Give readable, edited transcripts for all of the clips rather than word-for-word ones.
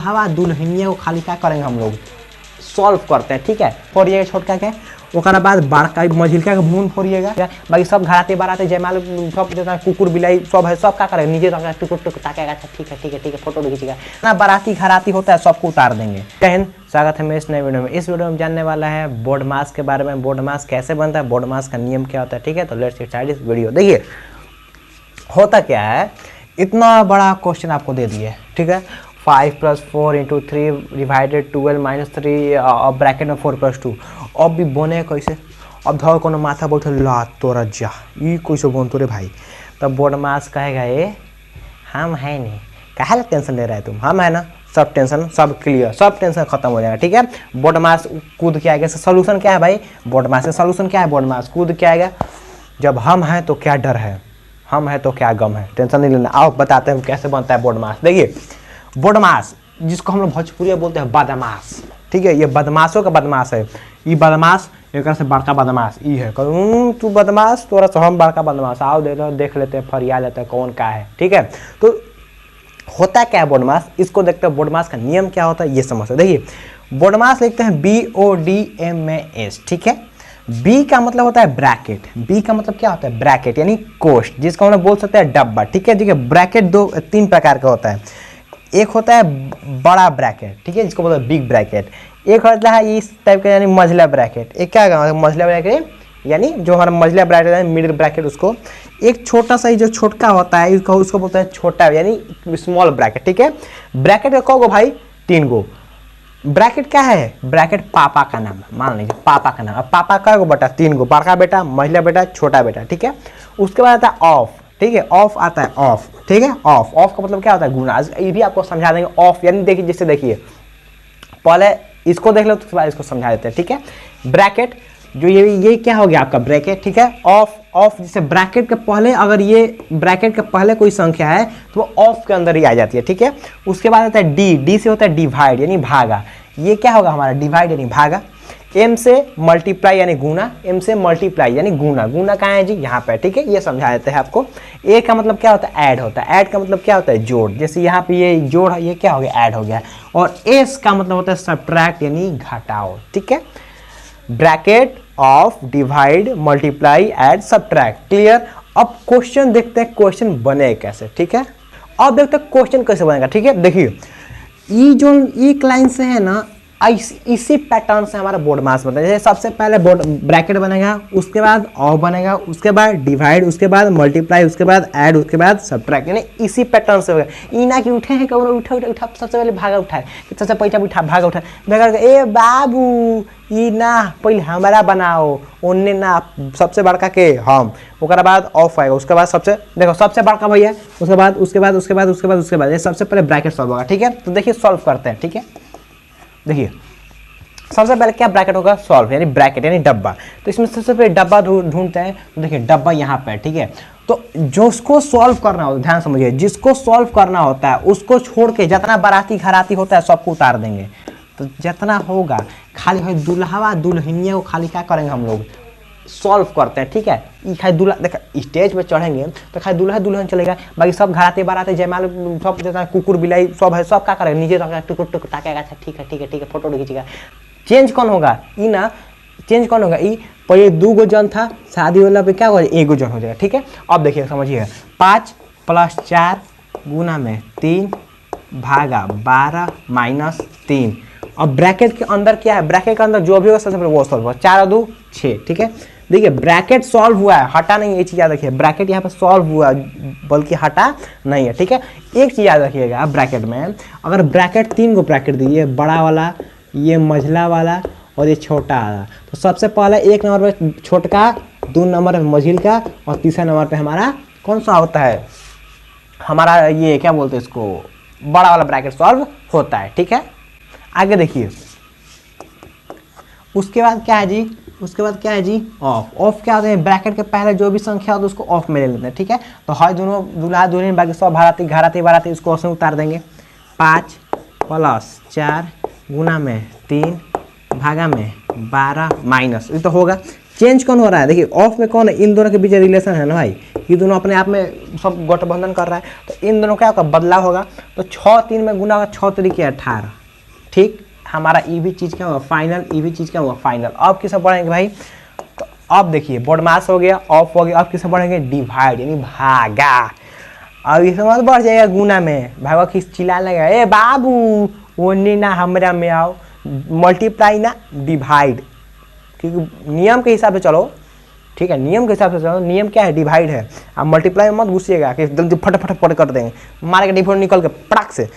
हवा दुल्हनिया को खाली क्या करेंगे हम लोग सॉल्व करते हैं। ठीक है, फोड़िएगा छोटका के, ओकरा बाद बड़का मझिलका के भून फोड़िएगा। बाकी सब घराते बाराते जयमाल सब जो कुकुर बिलाई सब है, सब क्या करेंगे नीचे तक टुकुर टुकुर ताकेगा। अच्छा ठीक है ठीक है ठीक है, फोटो खींचेगा ना, बाराती घराती होता है सबको उतार देंगे। बहन स्वागत है मेरे इस नए वीडियो में। इस वीडियो में जानने वाला है बोर्ड मास्क के बारे में, बोर्ड मास्क कैसे बनता है, बोर्ड मास्क का नियम क्या होता है। ठीक है, तो लेट्स स्टार्ट इस वीडियो। देखिए होता क्या है, इतना बड़ा क्वेश्चन आपको दे दिए। ठीक है, 5 + 4 × 3 डिवाइडेड 12 - 3 और ब्रैकेट में 4 + 2। अब भी बने कैसे, अब धर को माथा बैठल ला तोरा जा ई कैसे बन तोरे भाई। तब बोर्ड मास कहेगा ये हम है नहीं, काहे टेंशन ले रहा है तुम, हम है ना, सब टेंशन सब क्लियर, सब टेंशन खत्म हो जाएगा। ठीक है, बोर्ड मास कूद के आएगा। सोल्यूशन क्या है भाई, बोर्ड मास का सोल्यूशन क्या है, बोर्ड मास कूद के आएगा। जब हम हैं तो क्या डर है, हम हैं तो क्या गम है, टेंशन नहीं लेना। आओ बताते हैं कैसे बनता है बोर्ड मास। देखिए बोर्ड मास जिसको हम लोग भोजपुरी बोलते हैं बदमाश। ठीक है, ये बदमाशों का बदमाश है, ये बदमाश एक से बड़का बदमाश ई है। तू बदमाश तोरा से हम बड़का बदमाश, आओ देख लेते हैं, फरिया लेते हैं कौन का है। ठीक है, तो होता क्या है बोर्ड मास, इसको देखते हैं बोर्ड मास का नियम क्या होता है ये समझते हैं। देखिए बोर्ड मास लिखते हैं BODMAS। ठीक है, बी का मतलब होता है ब्रैकेट, बी का मतलब क्या होता है ब्रैकेट यानी कोष्ठ, जिसको हम लोग बोल सकते हैं डब्बा। ठीक है, देखिए ब्रैकेट 3 प्रकार का होता है। एक होता है बड़ा ब्रैकेट, ठीक है, जिसको बोलते हैं बिग ब्रैकेट। एक होता है इस टाइप का यानी मझला ब्रैकेट। एक क्या होगा मझला ब्रैकेट यानी जो हमारा मझला ब्रैकेट है मिडिल ब्रैकेट, उसको एक छोटा सा ही जो छोटका होता है उसको बोलते हैं छोटा यानी स्मॉल ब्रैकेट। ठीक है, ब्रैकेट का कौन गो भाई 3 गो। ब्रैकेट क्या है, ब्रैकेट पापा का नाम, मान लीजिए पापा का नाम। अब पापा का गो बेटा 3 गो, बड़का बेटा, महिला बेटा, छोटा बेटा। ठीक है, उसके बाद आता है ऑफ। ठीक है, ऑफ आता है ऑफ। ठीक है, ऑफ, ऑफ का मतलब क्या होता है गुना, ये भी आपको समझा देंगे। ऑफ यानी देखिए जैसे देखिए पहले इसको देख लो तो उसके बाद इसको समझा देते हैं। ठीक है, ब्रैकेट जो ये क्या हो गया आपका ब्रैकेट। ठीक है, ऑफ, ऑफ जैसे ब्रैकेट के पहले अगर ये ब्रैकेट के पहले कोई संख्या है तो वो ऑफ के अंदर ही आ जाती है। ठीक है, उसके बाद आता है डी, डी से होता है डिवाइड यानी भागा। ये क्या होगा हमारा डिवाइड यानी भागा। एम से मल्टीप्लाई यानी गुना, एम से मल्टीप्लाई यानी गुना, गुना कहाँ है जी यहाँ पे। ठीक है, ये समझा देते हैं आपको। ए का मतलब क्या होता है ऐड होता है, ऐड का मतलब क्या होता है जोड़, जैसे यहाँ पे ये जोड़ ये क्या हो गया ऐड हो गया। और एस का मतलब होता है सब्ट्रैक्ट यानी घटाओ। ठीक है, bracket of divide multiply add subtract, clear. अब क्वेश्चन देखते हैं क्वेश्चन बने कैसे। ठीक है, अब देखते हैं क्वेश्चन कैसे बनेगा। ठीक है, देखिए ये जो एक लाइन से है ना इसी पैटर्न से हमारा बोर्ड मास बनता है। जैसे सबसे पहले बोर्ड ब्रैकेट बनेगा, उसके बाद ऑफ बनेगा, उसके बाद डिवाइड, उसके बाद मल्टीप्लाई, उसके बाद ऐड, उसके बाद सब्ट्रैक्ट, यानी इसी पैटर्न से होगा। ई ना कि उठे हैं कौन उठा उठा उठा सबसे पहले भागा उठाए, सबसे पैसा उठा भागा उठा बेकार ए बाबू ई ना पहले हमारा बनाओ ओन्ने ना सबसे बड़का के हम, उसके बाद ऑफ आएगा, उसके बाद सबसे देखो सबसे बड़का भैया, उसके बाद उसके बाद उसके बाद उसके बाद उसके बाद ये सबसे पहले ब्रैकेट सॉल्व होगा। ठीक है, तो देखिए सॉल्व करते हैं। ठीक है, देखिए सबसे पहले क्या ब्रैकेट होगा सॉल्व यानी ब्रैकेट यानी डब्बा। तो इसमें सबसे पहले डब्बा ढूंढते हैं, तो देखिए डब्बा यहाँ पे। ठीक है, तो जो उसको सॉल्व करना होता है ध्यान समझिए, जिसको सॉल्व करना होता है उसको छोड़ के जितना बाराती घराती होता है सबको उतार देंगे। तो जितना होगा खाली दुल्हवा दुल्हनिया को खाली क्या करेंगे हम लोग सॉल्व करते हैं। ठीक है, ये खाली दूल्हा देखा स्टेज पे चढ़ेंगे तो खाली दूल्हा दुल्हन चलेगा, बाकी सब घराते बाराते जयमाल सब जैसा कुकुर बिलाई सब है, सब क्या करेगा नीचे तक टुकुर टुकुर ताकेगा। अच्छा ठीक है ठीक है ठीक है, फोटो खींचेगा। चेंज कौन होगा ई ना, चेंज कौन होगा ई, पहले 2 गो जन था, शादी वाला पे क्या होगा 1 गो जन हो जाएगा। ठीक है, अब देखिए समझिए 5 + 4 गुना में 3 भागा 12 - 3। अब ब्रैकेट के अंदर क्या है, ब्रैकेट के अंदर जो भी होगा सबसे पहले वो सॉल्व होगा। 4 और 2 6। ठीक है, देखिए ब्रैकेट सॉल्व हुआ है, हटा नहीं, ये चीज़ याद रखिए, ब्रैकेट यहाँ पे सॉल्व हुआ बल्कि हटा नहीं है। ठीक है, एक चीज़ याद रखिएगा ब्रैकेट में, अगर ब्रैकेट 3 गो ब्रैकेट दिए, बड़ा वाला, ये मझला वाला और ये छोटा वाला, तो सबसे पहले 1 नंबर पे छोटका, 2 नंबर पे मझिल का और तीसरा नंबर पे हमारा कौन सा होता है हमारा ये क्या बोलते हैं इसको बड़ा वाला ब्रैकेट सॉल्व होता है। ठीक है, आगे देखिए उसके बाद क्या है जी, उसके बाद क्या है जी ऑफ। ऑफ क्या होता है, ब्रैकेट के पहले जो भी संख्या होता है उसको ऑफ में ले लेते हैं। ठीक है, तो हर दोनों दूल्हा दुल्हन बाकी सब घराती घराती बाराती उसको उसमें उतार देंगे। 5 + 4 गुना में 3 भागा में 12 माइनस, ये तो होगा चेंज कौन हो रहा है, देखिए ऑफ में कौन है, इन दोनों के बीच रिलेशन है ना भाई, ये दोनों अपने आप में सब गठबंधन कर रहा है, तो इन दोनों का होगा बदलाव होगा, तो 6 3 में गुना होगा, 6 3 18, ठीक। हमारा ई भी चीज़ क्या होगा फाइनल, ई भी चीज़ क्या होगा फाइनल। अब किसे पढ़ेंगे भाई, तो अब देखिए बोर्ड मास हो गया, ऑफ हो गया, अब किसे पढ़ेंगे डिवाइड यानी भागा। अब इसे मत बढ़ जाएगा गुना में, भागा किस चिल्ला लगा ए बाबू ओनी ना हमरा में आओ, मल्टीप्लाई ना डिवाइड, क्योंकि नियम के हिसाब से चलो, ठीक है, नियम के हिसाब से चलो, नियम क्या है डिवाइड है। आप मल्टीप्लाई में मत घुसिएगा कि जल्दी फटाफट पट कर देंगे, मार के डिफरेंट निकल के पटाख से।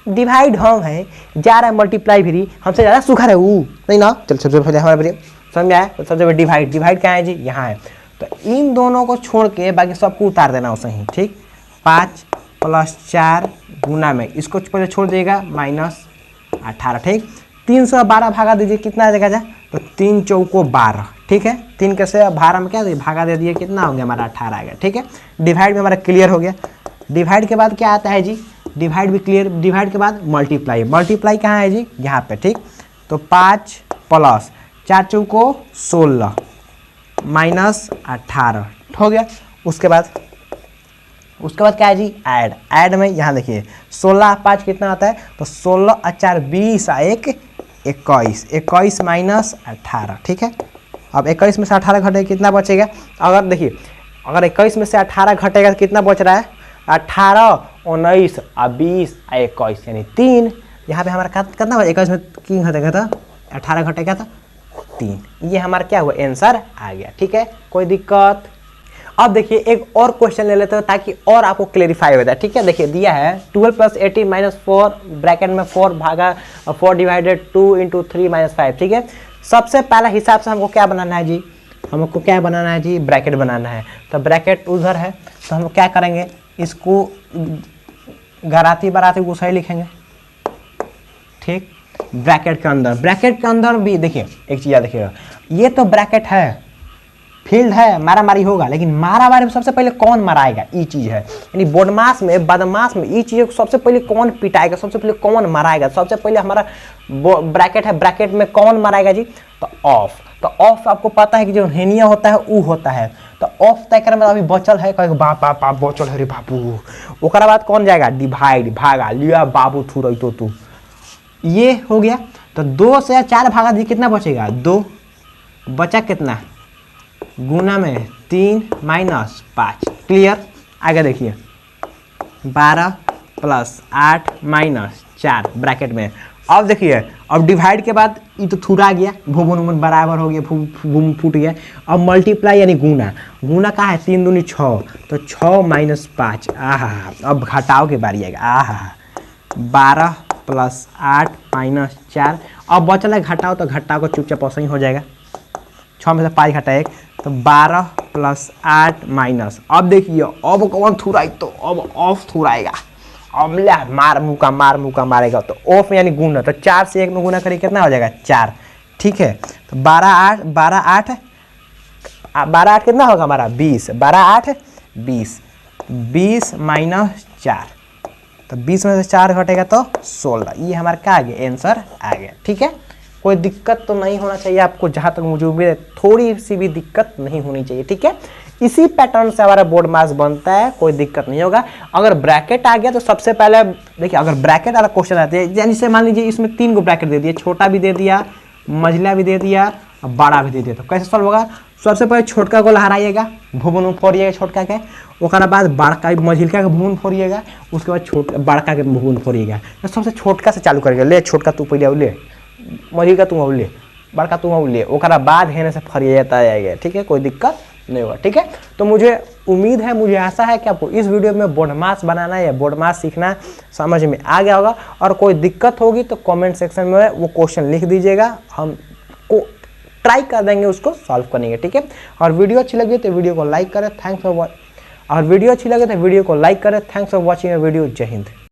डिवाइड हम है, जा रहा है मल्टीप्लाई भी हमसे ज़्यादा सुखा है वो नहीं ना। चल सबसे पहले हमारे भैया समझ में आया, तो सबसे पहले डिवाइड, डिवाइड क्या है जी यहाँ है, तो इन दोनों को छोड़ के बाकी सबको उतार देना उसे ही, ठीक। 5 + 4 गुना में इसको पहले छोड़ देगा -18, ठीक। 312 भागा दीजिए, कितना आ जाएगा, तो 3 चौको 12, ठीक है। 3 के से 12 में क्या भागा दे दिए, कितना हो गया हमारा 18 आ गया, ठीक है। डिवाइड में हमारा क्लियर हो गया। डिवाइड के बाद क्या आता है जी, डिवाइड भी क्लियर, डिवाइड के बाद मल्टीप्लाई, मल्टीप्लाई कहाँ है जी यहाँ पे, ठीक। तो 5 + 4 चौको 16 -18 हो गया। उसके बाद क्या है जी ऐड, ऐड में यहाँ देखिए 16 5 कितना आता है, तो 16 × 4 20 × 1 21, 21 - 18, ठीक है। अब 21 में से 18 घटेगा कितना बचेगा, अगर देखिए अगर 21 में से 18 घटेगा तो कितना बच रहा है, 18 19 20 21 यानी 3। यहाँ पे हमारा कितना 21 में 3 घटेगा था, 18 घटेगा था 3, ये हमारा क्या हुआ आंसर आ गया, ठीक है, कोई दिक्कत। अब देखिए एक और क्वेश्चन ले लेते हैं ताकि और आपको क्लेरिफाई हो जाए, ठीक है। देखिए दिया है 12 + 18 - 4 ब्रैकेट में 4 भागा 4 डिवाइडेड 2 × 3 - 5, ठीक है। सबसे पहला हिसाब से हमको क्या बनाना है जी, हमको क्या बनाना है जी, ब्रैकेट बनाना है। तो ब्रैकेट उधर है, तो हम क्या करेंगे, इसको घराती बाराती गुसाई लिखेंगे, ठीक। ब्रैकेट के अंदर भी देखिए एक चीज़ देखिएगा, ये तो ब्रैकेट है, फील्ड है, मारा मारी होगा, लेकिन मारा मारी में सबसे पहले कौन मराएगा, ये चीज़ है। यानी बोडमास में बदमाश में ये चीज़ सबसे पहले कौन पिटाएगा, सबसे पहले कौन मराएगा, सबसे पहले हमारा ब्रैकेट है, ब्रैकेट में कौन मराएगा जी, तो ऑफ। तो ऑफ आपको पता है कि जो हेनिया होता है वो होता है, तो ऑफ तय करे में अभी बचल है, कहे बाप बाप बाप बचल है रे बाबू। ओकरा बाद कौन जाएगा, डिवाइड, भागा लिया बाबू थू तो तू, ये हो गया। तो 2 से 4 भागा दी कितना बचेगा, 2 बचा कितना गुना में 3 - 5, क्लियर। आगे देखिए 12 + 8 - 4 ब्रैकेट में। अब देखिए अब डिवाइड के बाद ये तो थुरा गया, भून बराबर हो गया, भून फूट गया। अब मल्टीप्लाई यानी गुना, गुना कहाँ है, 3 दूनी 6, तो 6 - 5, आहा। अब घटाओ के बारी आएगा, आहा 12 + 8 - 4। अब बचल है घटाओ, तो घटाओ को चुपचाप ऐसे ही हो जाएगा, 6 में से 5 घटा 1, तो 12 + 8 माइनस। अब देखिए अब कौन थुराई, तो अब ऑफ थुराएगा, अब ले मार मुका मारेगा, तो ऑफ यानी गुना, तो 4 से 1 में गुना करिए कितना हो जाएगा 4, ठीक है। तो 12 8 कितना होगा हमारा 20, 12 8 20, 20 - 4, तो 20 में से 4 घटेगा तो 16, ये हमारा क्या आ गया आंसर आ गया, ठीक है। कोई दिक्कत तो नहीं होना चाहिए आपको, जहाँ तक मुझे उम्मीद है थोड़ी सी भी दिक्कत नहीं होनी चाहिए, ठीक है। इसी पैटर्न से हमारा बोर्ड मास बनता है, कोई दिक्कत नहीं होगा। अगर ब्रैकेट आ गया तो सबसे पहले देखिए, अगर ब्रैकेट वाला क्वेश्चन आते हैं, जैसे मान लीजिए इसमें 3 गो ब्रैकेट दे दिए, छोटा भी दे दिया, मझला भी दे दिया और बड़ा भी दे दिया, तो कैसे सॉल्व होगा। सबसे पहले छोटका को लहराइएगा, भून फोड़िएगा छोटका के, उसके बाद बड़का मझिलका के भून फोड़िएगा, उसके बाद बड़का के भून फोड़िएगा। तो सबसे छोटका से चालू करेगा, ले छोटका तू पहले ले, मझिलका तू ले, बड़का तू ले, उसके बाद हेने से फरियाता जाएगा, ठीक है, कोई दिक्कत नहीं होगा, ठीक है। तो मुझे उम्मीद है, मुझे आशा है कि आपको इस वीडियो में बोर्ड मास बनाना या बोर्ड मास सीखना समझ में आ गया होगा। और कोई दिक्कत होगी तो कमेंट सेक्शन में वो क्वेश्चन लिख दीजिएगा, हम को ट्राई कर देंगे उसको सॉल्व करने के, ठीक है। और वीडियो अच्छी लगी तो वीडियो को लाइक करें, थैंक्स फॉर वॉचिंग। और वीडियो अच्छी लगे तो वीडियो को लाइक करें, थैंक्स फॉर वॉचिंग वीडियो। जय हिंद।